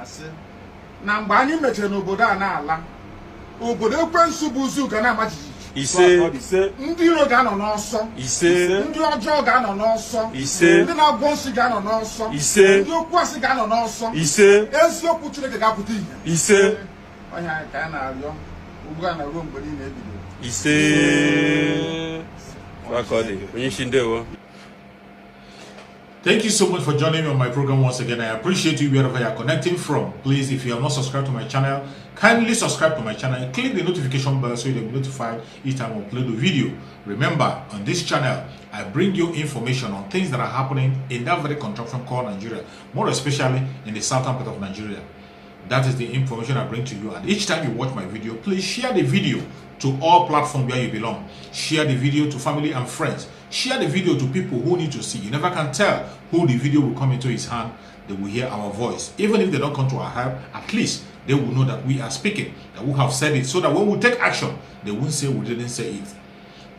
asị na mgbe anyị mechara n'obodo a na-ala obodo ekwensu bụ uzu ga na-ama jijiji ndị iro ga-anọ n'ọsọ ndị ọjọọ ga-anọ n'ọsọ ndị na-agwọ nsị ga-anọ n'ọsọ ndị okwu asị ga-anọ n'ọsọ eziokwu Chineke ga-apụta ihe onye anyị ka a na-arịọ ugbu a na ruo mgbe niile ebido. Thank you so much for joining me on my program once again. I appreciate you wherever you are connecting from. Please, if you are not subscribed to my channel, kindly subscribe to my channel and click the notification bell so you'll be notified each time I upload a video. Remember, on this channel, I bring you information on things that are happening in that very contraption called Nigeria, more especially in the southern part of Nigeria. That is the information I bring to you. And each time you watch my video, please share the video to all platforms where you belong. Share the video to family and friends. Share the video to people who need to see. You never can tell who the video will come into his hand. They will hear our voice. Even if they don't come to our help, at least they will know that we are speaking, that we have said it, so that when we take action, they won't say we didn't say it.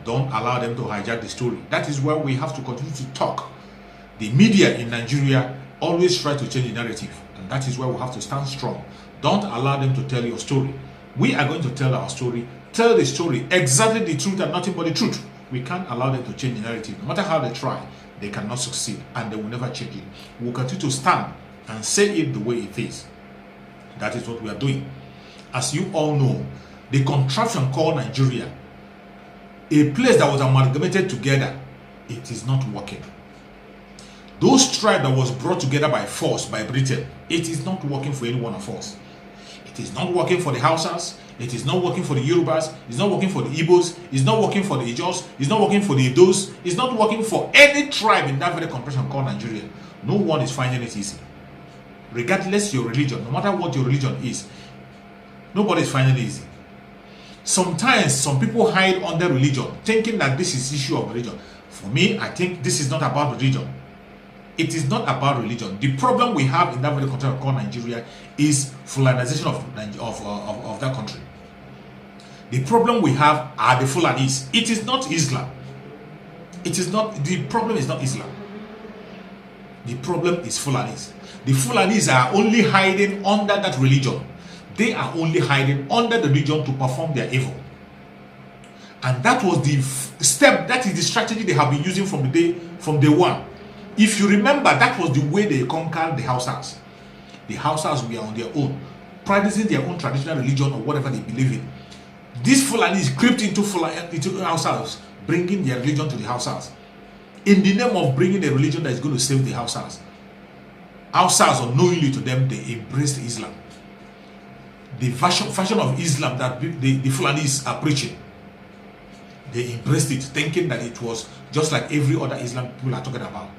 Don't allow them to hijack the story. That is where we have to continue to talk. The media in Nigeria always try to change the narrative, and that is where we have to stand strong. Don't allow them to tell your story. We are going to tell our story. Tell the story, exactly the truth and nothing but the truth. We can't allow them to change the narrative. No matter how they try, they cannot succeed, and they will never change it. We will continue to stand and say it the way it is. That is what we are doing. As you all know, the contraption called Nigeria, a place that was amalgamated together, it is not working. Those tribes that was brought together by force by Britain, it is not working for any one of us. It is not working for the Hausas. It is not working for the Yorubas. It's not working for the Igbos. It's not working for the Ijos. It's not working for the Edos. It's not working for any tribe in that very compression called Nigeria. No one is finding it easy. Regardless your religion, no matter what your religion is, nobody is finding it easy. Sometimes some people hide under religion, thinking that this is issue of religion. For me, I think this is not about religion. It is not about religion. The problem we have in that very country called Nigeria is Fulanization of that country. The problem we have are the Fulanis. It is not Islam. It is not, the problem is not Islam. The problem is Fulanis. The Fulanis are only hiding under that religion. They are only hiding under the religion to perform their evil. And that was the step, that is the strategy they have been using from day one. If you remember, that was the way they conquered the Hausas. The Hausas were on their own, practicing their own traditional religion or whatever they believe in. These Fulanis crept into Hausas, bringing their religion to the Hausas, in the name of bringing a religion that is going to save the Hausas. Hausas, unknowingly to them, they embraced Islam. The fashion of Islam that the Fulanis are preaching, they embraced it, thinking that it was just like every other Islam people are talking about.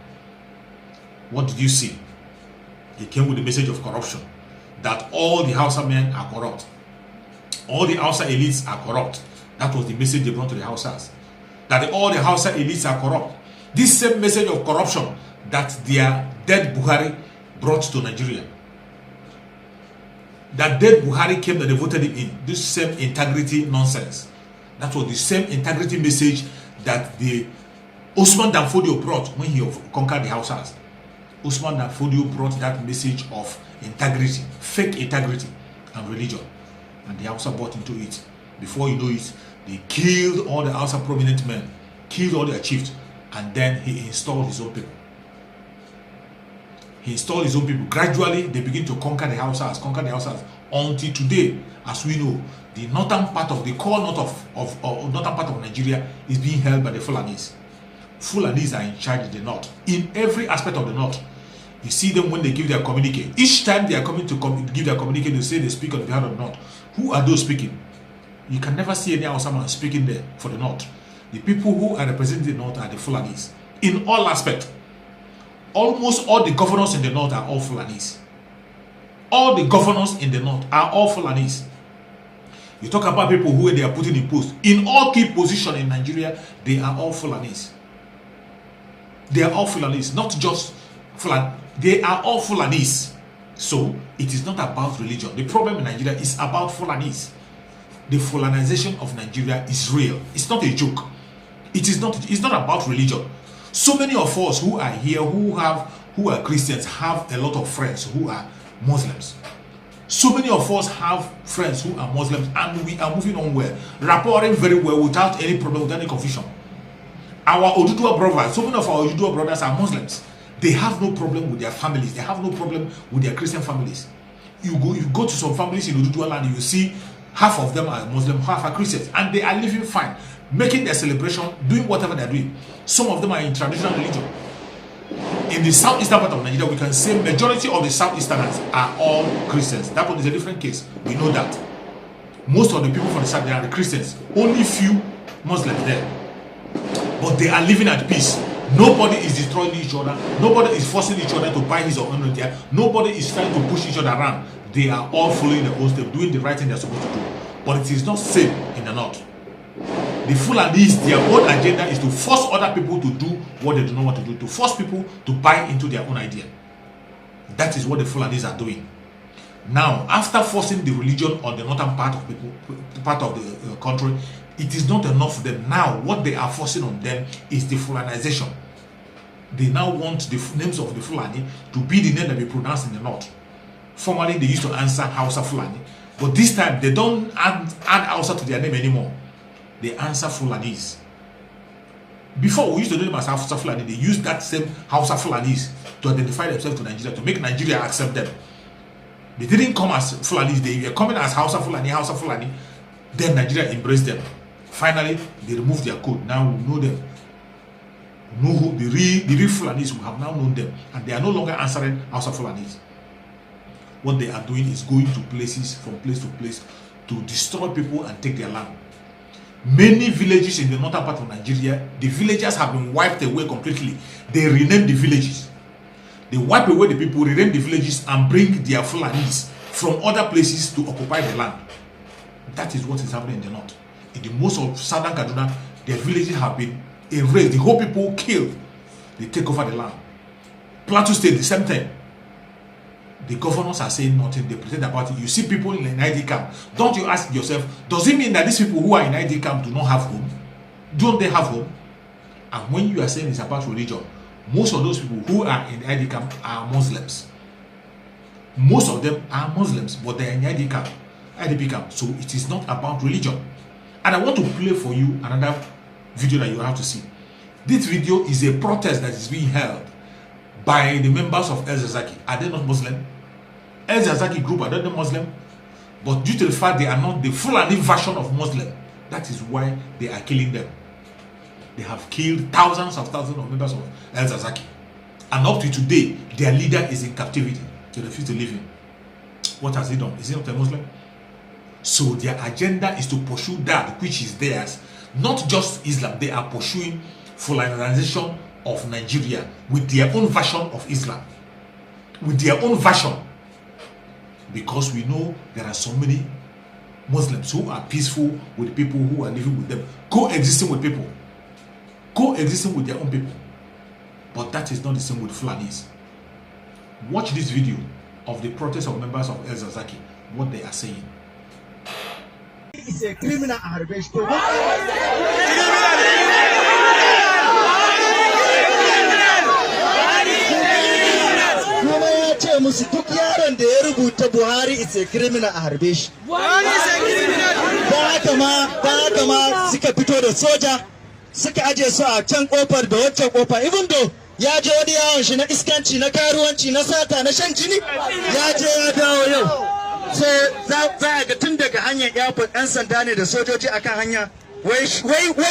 What did you see? He came with the message of corruption, that all the Hausa men are corrupt. All the Hausa elites are corrupt. That was the message they brought to the Hausas. That all the Hausa elites are corrupt. This same message of corruption that their dead Buhari brought to Nigeria. That dead Buhari came that they voted him in. This same integrity nonsense. That was the same integrity message that the Usman Dan Fodio brought when he conquered the Hausas. Usman Dan Fodio brought that message of integrity, fake integrity and religion. And the Hausa bought into it. Before you know it, they killed all the Hausa prominent men, killed all their chiefs, and then he installed his own people. He installed his own people. Gradually, they begin to conquer the Hausas, until today, as we know, the northern part of the core north northern part of Nigeria is being held by the Fulanis. Fulanis are in charge of the north, in every aspect of the north. You see them when they give their communique. Each time they are coming to give their communique, they say they speak on behalf of the north. Who are those speaking? You can never see any Hausa man speaking there for the north. The people who are representing the north are the Fulanis. In all aspects. Almost all the governors in the north are all Fulanis. All the governors in the north are all Fulanis. You talk about people who they are putting in post. In all key positions in Nigeria, they are all Fulanis. They are all Fulanis, not just Fulani. They are all Fulanis. So, it is not about religion. The problem in Nigeria is about Fulanis. The Fulanization of Nigeria is real. It's not a joke. It's not about religion. So many of us who are here, who are Christians, have a lot of friends who are Muslims. So many of us have friends who are Muslims and we are moving on well, rapporting very well without any problem, without any confusion. Our Oduduwa brothers, so many of our Oduduwa brothers are Muslims. They have no problem with their families. They have no problem with their Christian families. You go to some families in Oduduwa land, you see half of them are Muslim, half are Christians, and they are living fine, making their celebration, doing whatever they're doing. Some of them are in traditional religion. In the southeastern part of Nigeria, we can say majority of the southeasterners are all Christians. That one is a different case. We know that. Most of the people from the south, they are the Christians. Only few Muslims there. But they are living at peace. Nobody is destroying each other. Nobody is forcing each other to buy his or own idea. Nobody is trying to push each other around. They are all following the own step, doing the right thing they're supposed to do. But it is not same in the north. The Fulanis, their own agenda is to force other people to do what they do not want to do, to force people to buy into their own idea. That is what the Fulanis are doing. Now, after forcing the religion on the northern part of the country, it is not enough for them. Now, what they are forcing on them is the Fulanization. They now want the names of the Fulani to be the name that we pronounce in the north. Formerly, they used to answer Hausa Fulani, but this time they don't add Hausa to their name anymore. They answer Fulanis. Before, we used to know them as Hausa Fulani. They used that same Hausa Fulanis to identify themselves to Nigeria, to make Nigeria accept them. They didn't come as Fulanis. They were coming as Hausa Fulani. Then Nigeria embraced them. Finally, they removed their code. Now we know them. We know who the real Fulanis. We have now known them. And they are no longer answering Hausa Fulanis. What they are doing is going to places, from place to place, to destroy people and take their land. Many villages in the northern part of Nigeria, the villagers have been wiped away completely. They rename the villages. They wipe away the people, rename the villages, and bring their Fulanis from other places to occupy the land. That is what is happening in the north. In the most of southern Kaduna, their villages have been erased. The whole people killed. They take over the land. Plateau State, the same thing. The governors are saying nothing. They pretend about it. You see people in an ID camp. Don't you ask yourself, does it mean that these people who are in ID camp do not have home? Don't they have home? And when you are saying it's about religion, most of those people who are in the ID camp are Muslims. Most of them are Muslims, but they are in IDP camp. So it is not about religion. And I want to play for you another video that you have to see. This video is a protest that is being held by the members of El Zazaki. Are they not Muslim? El Zazaki group, are they not Muslim? But due to the fact they are not the Fulani version of Muslim, that is why they are killing them. They have killed thousands of members of El Zazaki. And up to today, their leader is in captivity. They refuse to leave him. What has he done? Is he not a Muslim? So their agenda is to pursue that which is theirs. Not just Islam. They are pursuing Fulanization of Nigeria with their own version of Islam. With their own version. Because we know there are so many Muslims who are peaceful with people who are living with them. Coexisting with people. Coexisting with their own people. But that is not the same with Fulanis. Watch this video of the protest of members of El Zazaki, what they are saying. It's a criminal arbitration. Musu duk yaron da ya rubuta Buhari is a criminal a harbe shi. Buhari is a criminal. Ba haka ma suka fito da soja suka aje su a can kofar da waccan kofa, even though ya je wani yawon shi na iskanci, na karuwanci, na sata, na shan jini, ya je ya dawo yau. So za a ga tun daga hanyar airport ɗan sanda ne da sojoji akan hanya. Wai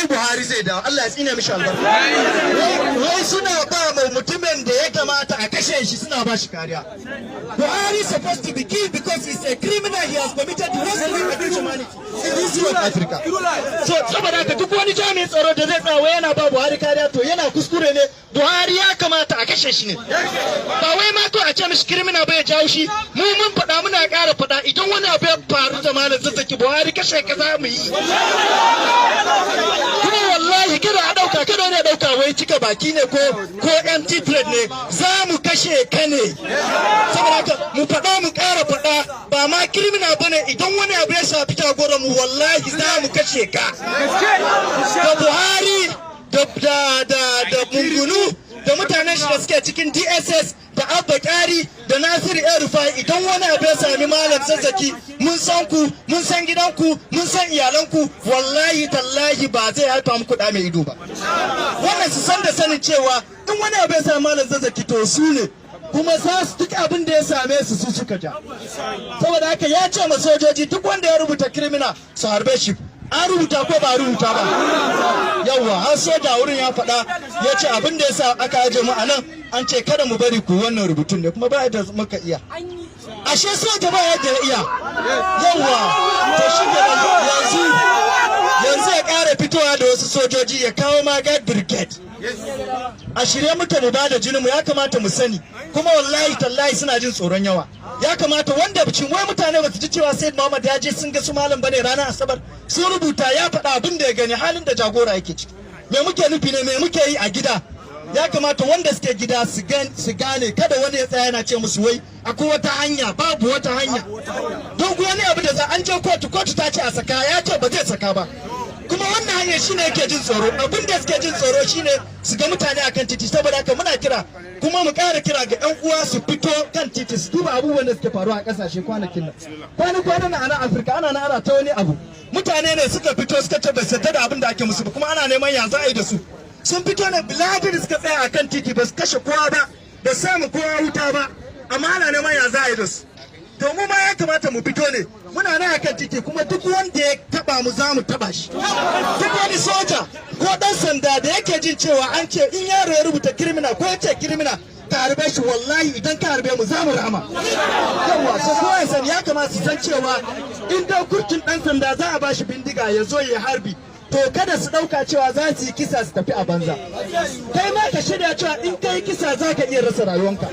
Buhari zai dawo, Allah ya tsine mishi albarka. Wai suna ba mu mutumin da ya kamata a kashe shi, suna ba shi kariya. Buhari is supposed to be killed because he's a criminal. He has committed worst crime against humanity in this of Africa. So saboda haka duk wani jami'in tsaro da zai tsawo yana ba Buhari kariya to yana kuskure ne. Buhari ya kamata a kashe shi ne. Ba wai ma to a ce mishi criminal ba ya jawo shi. Mu mun faɗa muna ƙara faɗa idan wani abu ya faru zamanin Zazzaki Buhari kashe ka za mu yi. Kuma wallahi kada ne dauka wai cika baki ne ko empty threat ne, za mu kashe ka ne. Saboda haka mu faɗa mu ƙara faɗa ba ma criminal bane, idan wani abu ya shafi jagoran mu wallahi za mu kashe ka. Da Buhari da Mungunu da mutanen shi da suke cikin DSS da Abba Kyari da Nasiru Rufai idan wani abu ya sami Malam Zazzaki mun san ku, mun san gidanku, mun san iyalanku, wallahi tallahi ba zai haifa muku da mai ido ba. Wannan su san da sanin cewa in wani abu ya sami Malam Zazzaki to su ne, kuma za su duk abin da ya same su su suka ja. Saboda haka ya ce ma sojoji duk wanda ya rubuta criminal su harbe shi. An rubuta ko ba rubuta ba? Yawwa, har soja wurin ya faɗa ya ce abin da ya sa aka aje mu a nan an ce kada mu bari ku wannan rubutun ne, kuma ba yadda muka iya. Ashe soja ba yadda ya iya. Yawwa, to shi yanzu ya ƙara fitowa da wasu sojoji ya kawo ma guard brigade. A shirye muke mu ba da jininmu, ya kamata mu sani, kuma wallahi tallahi suna jin tsoron yawa. Ya kamata wanda bicin wai mutane ba su ji cewa Said Muhammad ya je sun ga su malam bane ranar Asabar, sun rubuta ya faɗa abin da ya gani, halin da jagora yake ciki. Me muke nufi ne, me muke yi a gida? Ya kamata wanda suke gida su gane, kada wani ya tsaya yana ce musu wai akwai wata hanya, babu wata hanya. Duk wani abu da za an je kotu ta ce a saka, ya ce ba zai saka ba. Kuma wannan hanyar shine yake jin tsoro, abin da suke jin tsoro shine su ga mutane akan titi. Saboda haka muna kira, kuma mu ƙara kira ga ƴan uwa su fito kan titi su duba abubuwan da suke faruwa a ƙasashe kwanakin nan. Kwanan nan a Afirka ana ta wani abu, mutane ne suka fito suka ce ba su yarda da abin da ake musu ba, kuma ana neman ya za a yi da su. Sun fito ne biladin suka tsaya akan titi, ba su kashe kowa ba, ba samu kowa wuta ba, amma ana neman ya za a yi da su. To mu ma ya kamata mu fito ne, muna nan akan titi, kuma duk wanda ya taba mu za mu taba shi. Duk wani soja ko dan sanda da yake jin cewa an ce in yaro ya rubuta criminal ko ya ce criminal ka harbe shi, wallahi idan ka harbe mu za mu rama. Yawwa, so ko ya san, ya kamata su san cewa in da kurtun dan sanda za a bashi bindiga ya zo ya harbi, to kada su dauka cewa za su yi kisa su tafi a banza. Kai ma ka shirya cewa in kai kisa za ka iya rasa rayuwanka.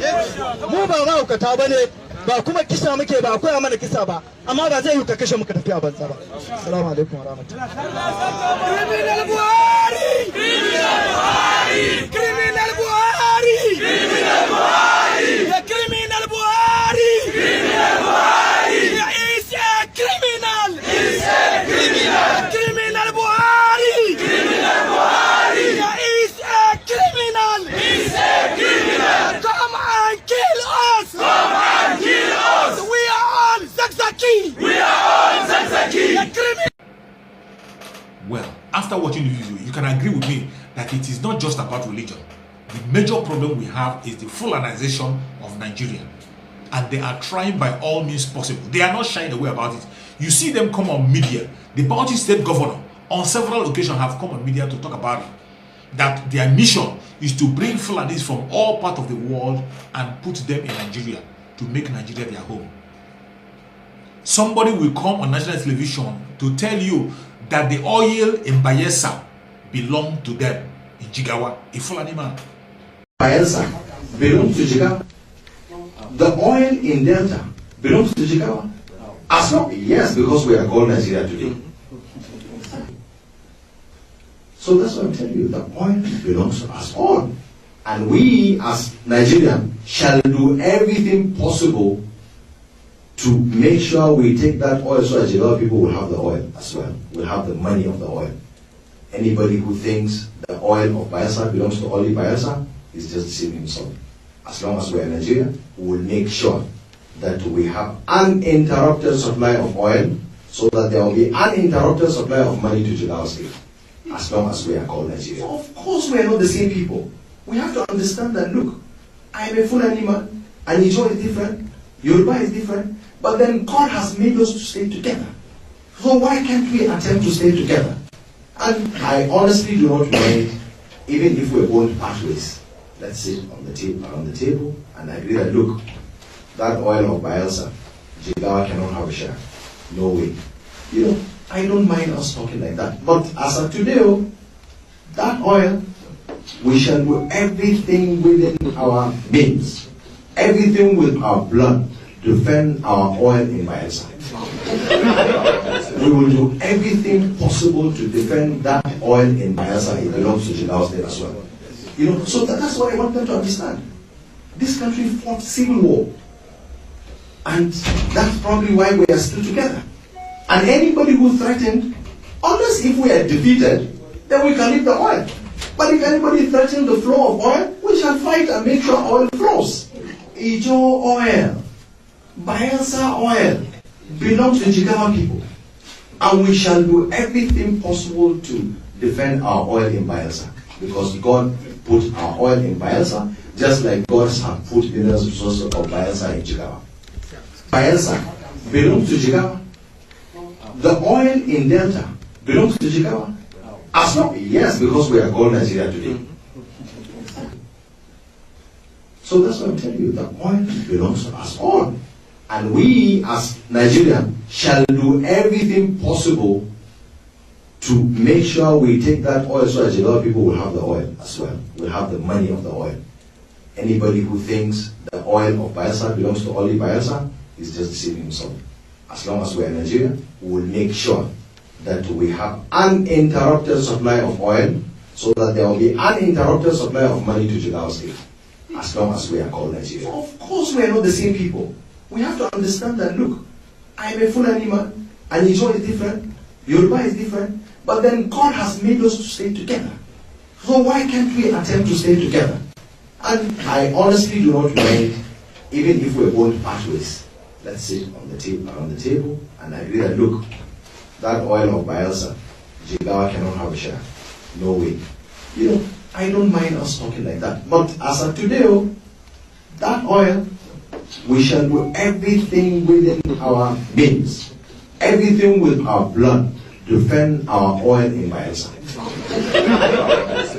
Mu ba mahaukata ba ne, ba kuma kisa muke ba, akwai mana kisa ba, amma ba zai yi ka kashe muka tafi a banza ba. Assalamu alaikum wa rahmatullahi. Criminal Buhari! Criminal Buhari! Criminal Buhari! Criminal Buhari! The criminal Buhari! Criminal Buhari! He is a criminal! He is a criminal! Criminal Buhari! Criminal Buhari! He is a criminal! He is a criminal! Come and kill us! Come and kill us! We are all Zakzaki! We are all Zakzaki! The criminal. Well, after watching the video, you can agree with me that it is not just about religion. The major problem we have is the Fulanization of Nigeria. And they are trying by all means possible. They are not shying away about it. You see them come on media. The Bauchi state governor on several occasions have come on media to talk about it. That their mission is to bring Fulanis from all parts of the world and put them in Nigeria to make Nigeria their home. Somebody will come on national television to tell you that the oil in Bayelsa belong to them in Jigawa, a Fulani man. Bayelsa belongs to Jigawa. The oil in Delta belongs to Jigawa. As long, yes, because we are called Nigeria today. So that's what I'm telling you. The oil belongs to us all. And we as Nigerians shall do everything possible to make sure we take that oil so that Jigawa people will have the oil as well. Will have the money of the oil. Anybody who thinks the oil of Bayelsa belongs to only Bayelsa is just deceiving himself. As long as we are in Nigeria, we will make sure that we have uninterrupted supply of oil so that there will be uninterrupted supply of money to Jigawa State. As long as we are called Nigeria. So of course we are not the same people. We have to understand that, look, I am a Fulani man, and Ijo is different, Yoruba is different, but then God has made us to stay together. So why can't we attempt to stay together? And I honestly do not mind, even if we're going to part ways. Let's sit on the table, around the table, and agree that, look, that oil of Bayelsa, Jigawa cannot have a share. No way. You know, I don't mind us talking like that. But as of today, that oil, we shall do everything within our means, everything with our blood, to defend our oil in Bayelsa. We will do everything possible to defend that oil in Bayelsa. It belongs to Jigawa State as well. You know, so that's what I want them to understand. This country fought civil war. And that's probably why we are still together. And anybody who threatened, unless if we are defeated, then we can leave the oil. But if anybody threatens the flow of oil, we shall fight and make sure oil flows. Ijo oil, Bayelsa oil belongs to Jigawa people. And we shall do everything possible to defend our oil in Bayelsa. Because God put our oil in Bayelsa, just like God has put mineral resources of Bayelsa in Jigawa. Bayelsa belongs to Jigawa. The oil in Delta belongs to Jigawa. As long, yes, because we are called Nigeria today. So that's what I'm telling you. The oil belongs to us all. And we as Nigerians shall do everything possible to make sure we take that oil so that Jigawa people will have the oil as well. Will have the money of the oil. Anybody who thinks the oil of Bayelsa belongs to only Bayelsa is just deceiving himself. As long as we are in Nigeria, we will make sure that we have uninterrupted supply of oil so that there will be uninterrupted supply of money to Jigawa State. As long as we are called Nigeria. Of course we are not the same people. We have to understand that, look, I am a Fulani man, and Ijo is different, Yoruba is different, but then God has made us to stay together. So why can't we attempt to stay together? And I honestly do not mind, even if we're going pathways. Let's sit on the table, around the table, and agree that, look, that oil of Bayelsa, Jigawa cannot have a share. No way. You know, I don't mind us talking like that. But as of today, that oil, we shall do everything within our means, everything with our blood, to defend our oil in Bayelsa.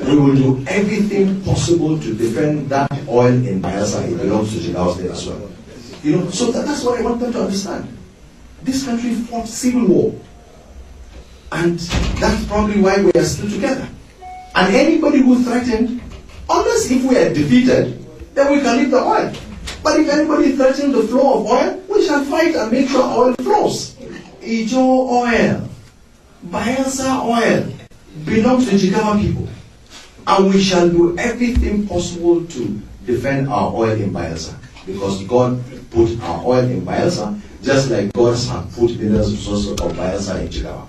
We will do everything possible to defend that oil in Bayelsa. It belongs to Jigawa State as well. You know, so that's what I want them to understand. This country fought civil war, and that's probably why we are still together. And anybody who threatened, unless if we are defeated, then we can leave the oil. But if anybody threatens the flow of oil, we shall fight and make sure oil flows. Ijo oil, Bayelsa oil belongs to Jigawa people. And we shall do everything possible to defend our oil in Bayelsa. Because God put our oil in Bayelsa, just like God has put mineral resources of Bayelsa in Jigawa.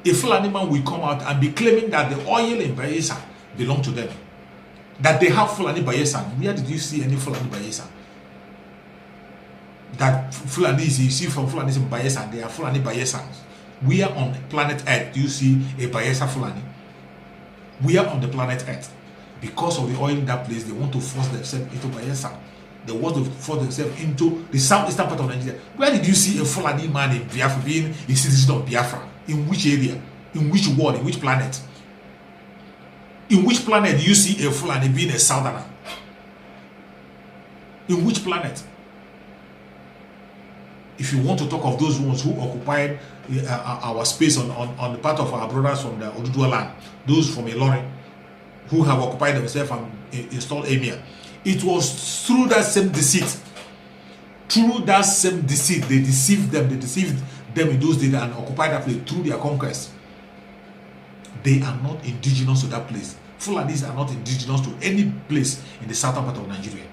A Fulani man will come out and be claiming that the oil in Bayelsa belongs to them. That they have Fulani Bayelsa. Where did you see any Fulani Bayelsa? That Fulani is, you see from Fulani in Bayelsa, they are Fulani Bayelsans. We are on planet Earth. Do you see a Bayelsa Fulani? We are on the planet Earth. Because of the oil in that place, they want to force themselves into Bayelsa. They want to force themselves into the southeastern part of Nigeria. Where did you see a Fulani man in Biafra being a citizen of Biafra? In which area? In which world? In which planet? In which planet do you see a Fulani being a southerner? In which planet? If you want to talk of those ones who occupied our space on the part of our brothers from the Oduduwa land, those from Ilorin who have occupied themselves and installed Emir, it was through that same deceit. Through that same deceit, they deceived them. They deceived them in those days and occupied that place through their conquest. They are not indigenous to that place. Fulanis are not indigenous to any place in the southern part of Nigeria.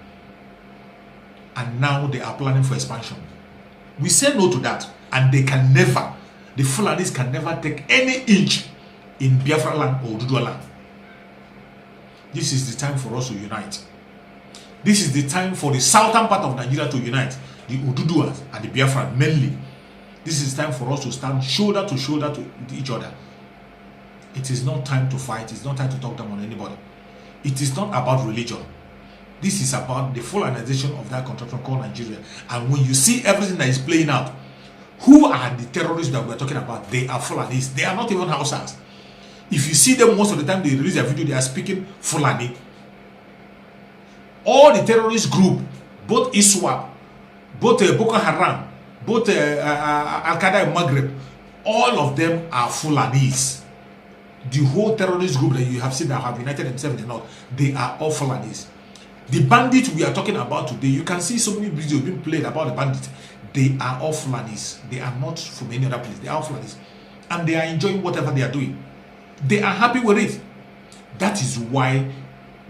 And now they are planning for expansion. We say no to that, and they can never, the Fulanis can never take any inch in Biafra land or Oduduwa land. This is the time for us to unite. This is the time for the southern part of Nigeria to unite, the Oduduwas and the Biafra mainly. This is time for us to stand shoulder to shoulder to each other. It is not time to fight. It's not time to talk down on anybody. It is not about religion. This is about the fulanization of that contraption called Nigeria. And when you see everything that is playing out, who are the terrorists that we're talking about? They are Fulanis. They are not even Hausas. If you see them most of the time they release their video, they are speaking Fulani. All the terrorist group, both ISWAP, both Boko Haram, both Al-Qaeda and Maghreb, all of them are Fulanis. The whole terrorist group that you have seen that have united themselves in the north, they are all Fulanis. The bandits we are talking about today, you can see so many videos being played about the bandits. They are all Fulanis. They are not from any other place. They are all Fulanis. And they are enjoying whatever they are doing. They are happy with it. That is why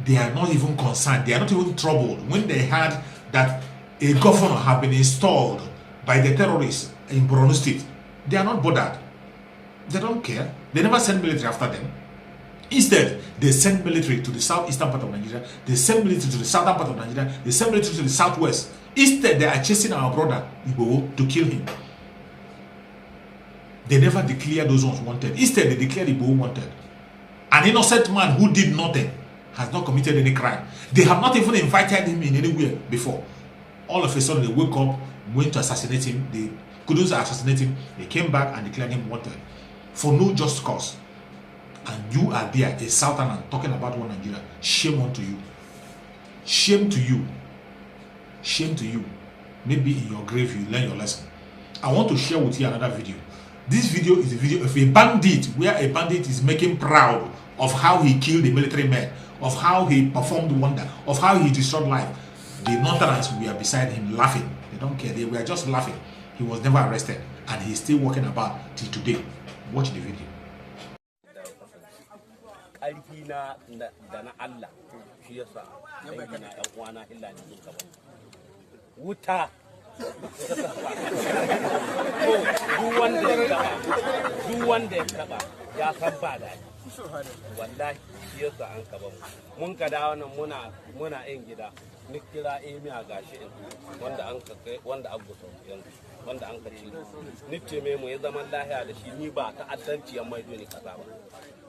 they are not even concerned. They are not even troubled when they heard that a governor had been installed by the terrorists in Borno State. They are not bothered. They don't care. They never send military after them. Instead, they send military to the southeastern part of Nigeria, they send military to the southern part of Nigeria, they send military to the southwest. Instead, they are chasing our brother Igbo to kill him. They never declare those ones wanted. Instead, they declare Igbo wanted. An innocent man who did nothing, has not committed any crime. They have not even invited him in anywhere before. All of a sudden, they woke up, went to assassinate him. They couldn't assassinate him. They came back and declared him wanted for no just cause. And you are there, a southerner, talking about one Nigeria. Shame unto you. Shame to you. Shame to you. Maybe in your grave you learn your lesson. I want to share with you another video. This video is a video of a bandit, where a bandit is making proud of how he killed a military man, of how he performed wonder, of how he destroyed life. The Northerners were beside him laughing. They don't care. They were just laughing. He was never arrested, and he's still walking about till today. Watch the video. Wallahi shi yasa an kaba mu mun ka dawo nan muna yin gida ni kira emiya gashi wanda an ka kai wanda abu so yanzu wanda an ka ci ni ce me mu ya zaman lahiya da shi ni ba ta addanci yan maido ni kaza ba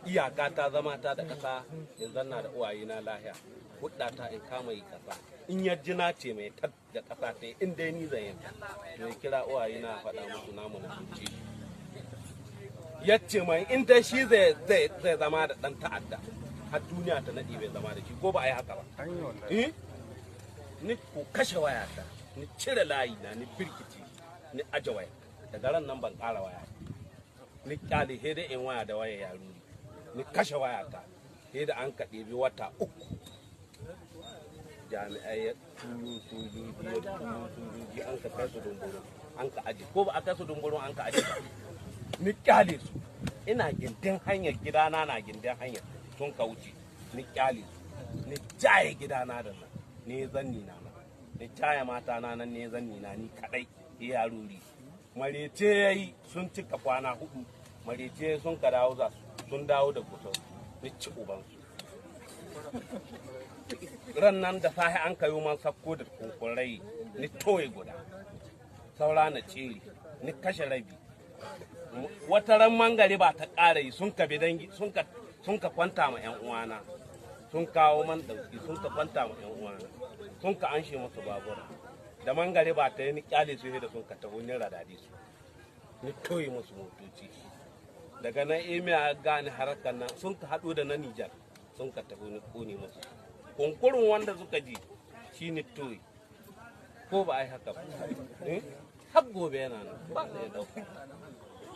iyaka ta zama ta da kasa in zanna da uwaye na lahiya hudda ta in kama yi kasa in yaji na ce mai tar da kasa ta in dai ni zan yanka to kira uwaye na faɗa musu namu na ci yace mai in dai shi zai zama da dan ta'adda har duniya ta nadi bai zama da shi ko ba a yi haka ba ni ko kashe wayata ni cire layi na ni birkici ni aje waya daga ran nan ban ƙara waya ni kyale he da in waya da waya ya ruri ni kashe wayata he da an ka ɗebi wata 3 jami'ai sojoji an ka kai su dumburu an ka aje ko ba a kai su dumburu an ka aje ba ni kyale su ina gindin hanyar gidana na gindin hanyar sun ka wuce ni kyale su ni jaye gidana da nan ne zanni na ni jaye mata na nan ne zanni na ni kadai ya ruri marece yayi sun cika kwana 4 marece sun ka dawo za sun dawo da kusa ni ci uban su ran nan da sahi an kayo man sakko da kunkurai ni toye guda saura na ciri ni kashe rabi wata ran mangare ba ta ƙara yi sun ka bidangi sun ka kwanta ma ƴan uwana sun kawo man dauki sun ka kwanta ma ƴan uwana sun ka anshe musu babura da mangare ba ta yi ni kyale su da sun ka taho ni radadi su ni toyi musu motoci daga nan emiya gane harakan nan sun ka haɗu da na Nijar sun ka taho ni kone musu kunkurin wanda suka ji shi ni toyi ko ba ai haka ba har gobe yana nan ba da ya dauka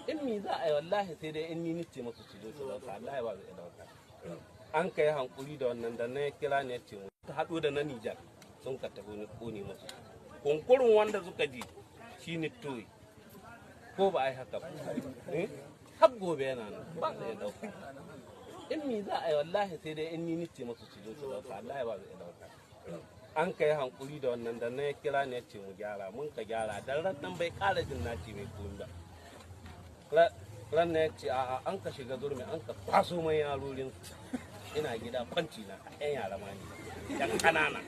in mi za a yi wallahi sai dai in ni nice masu su zo su dauka wallahi ba zai dauka an kai hankuri da wannan da na ya kira ne ya ce mu ta haɗu da na Nijar sun ka tafi ni kone musu kunkurin wanda suka ji shi ni toyi ko ba a yi haka ba har gobe yana nan ba zai dauka in mi za a yi wallahi sai dai in ni nice masu su zo su dauka wallahi ba zai dauka an kai hankuri da wannan da na ya kira ne ya ce mu gyara mun ka gyara dan ran bai ƙara jin naci mai komi ba ran na ya ce a an ka shiga zurmi an ka kwaso mai yarorin ina gida kwanci na yan yara ma ne yan kanana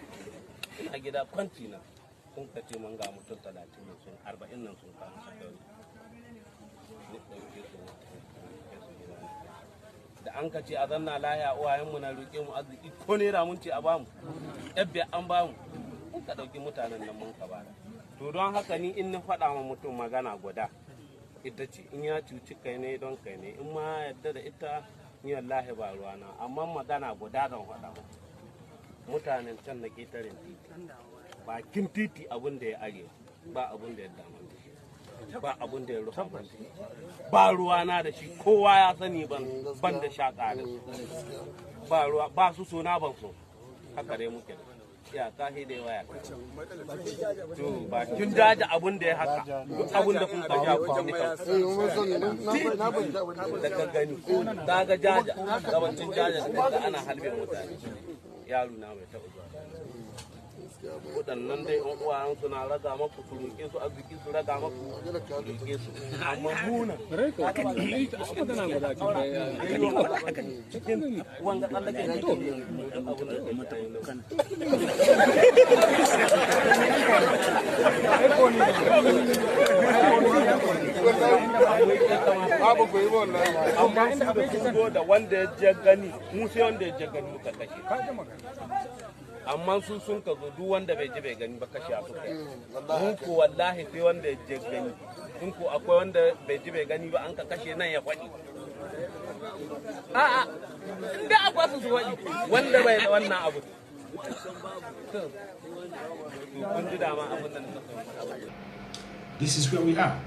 ina gida kwanci na sun ka ce man ga mutum 30 ne sun 40 nan sun kama sakari ni ɗauke su da an ka ce a zanna lahiya uwayenmu na roƙe mu arziki ko naira mun ce a bamu yabbe an bamu mun ka ɗauki mutanen nan mun ka bada to don haka ni in na faɗa ma mutum magana guda ita ce in ya cuci kai ne don kai ne in ma yadda da ita ni wallahi ba ruwana amma magana guda don faɗa mutanen can na ƙetaren titi bakin titi abin da ya arewa ba abin da ya dama ba abin da ya rufa ba ruwana da shi kowa ya sani ban da shaƙa da su ba ruwa ba su so na ban so haka dai muke da ya ka da waya to ba kin jaja abun da ya haka duk abun da kun kaja ku ne kan da ka gani ka ga jaja gabancin jaja da ana halbe mutane yaro na mai taɓa waɗannan dai yan uwayen suna raga maku su roƙe su arziki su raga maku su roƙe su amma muna cikin wanga tsallake ne amma su da wanda ya je gani mu sai wanda ya je gani muka kashe amma su sun ka zo duk wanda bai ji bai gani ba kashe su kai mun ko wallahi sai wanda ya je gani in ko akwai wanda bai ji bai gani ba an ka kashe nan ya faɗi a'a inda akwai su faɗi wanda bai da wannan abu kun ji dama abin nan. This is where we are.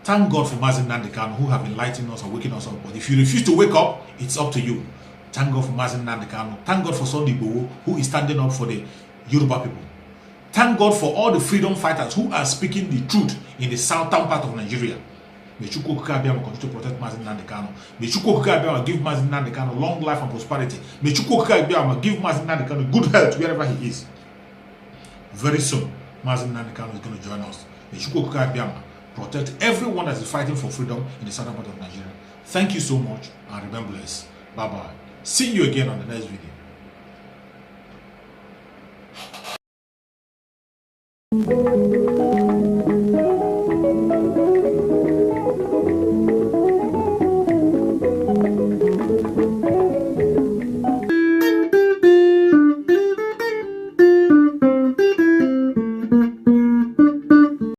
Thank God for Mazi Nnamdi Kanu who have enlightened us and waking us up. But if you refuse to wake up, it's up to you. Thank God for Mazi Nnamdi Kanu. Thank God for Sunday Igboho who is standing up for the Yoruba people. Thank God for all the freedom fighters who are speaking the truth in the southern part of Nigeria. May Chukwu Okike Abiama continue to protect Mazi Nnamdi Kanu. May Chukwu Okike Abiama give Mazi Nnamdi Kanu long life and prosperity. May Chukwu Okike Abiama give Mazi Nnamdi Kanu good health wherever he is. Very soon, Mazi Nnamdi Kanu is going to join us. May Chukwu Okike Abiama protect everyone that is fighting for freedom in the southern part of Nigeria. Thank you so much and remember blessed. Bye-bye. See you again on the next video.